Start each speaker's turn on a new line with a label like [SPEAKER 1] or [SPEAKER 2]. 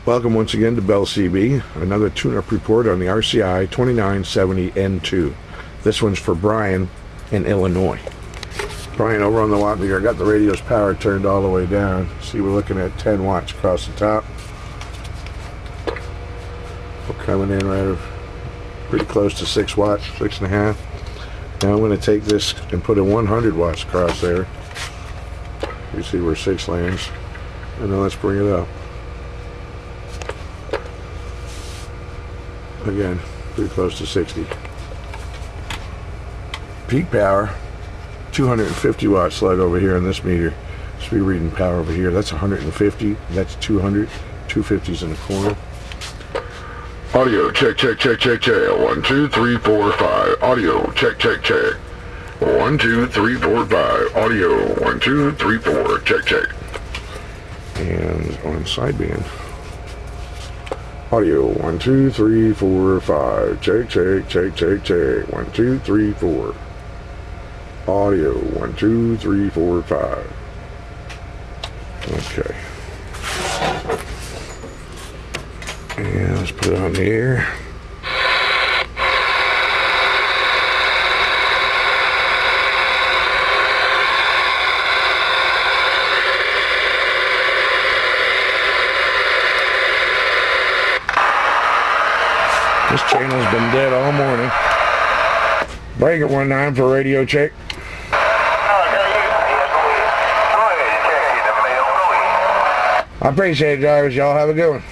[SPEAKER 1] Welcome once again to Bell CB, another tune-up report on the RCI-2970N2. This one's for Brian in Illinois. Brian over on the watt meter, got the radio's power turned all the way down. See, we're looking at 10 watts across the top. We're coming in right pretty close to 6 watts, 6.5. Now I'm going to take this and put in 100 watts across there. You see where 6 lands. And then let's bring it up. Again, pretty close to 60. Peak power, 250 watt slug over here on this meter. Should be reading power over here. That's 150. That's 200. 250's in the corner.
[SPEAKER 2] Audio check, check, check, check, check. 1, 2, 3, 4, 5. Audio check, check, check. 1, 2, 3, 4, 5. Audio 1, 2, 3, 4. Check, check.
[SPEAKER 1] And on sideband. Audio 1, 2, 3, 4, 5. Check, check, check, check, check. 1, 2, 3, 4. Audio 1, 2, 3, 4, 5. Okay. And let's put it on the air. This channel's been dead all morning. Break it 1-9 for radio check. I appreciate it, drivers. Y'all have a good one.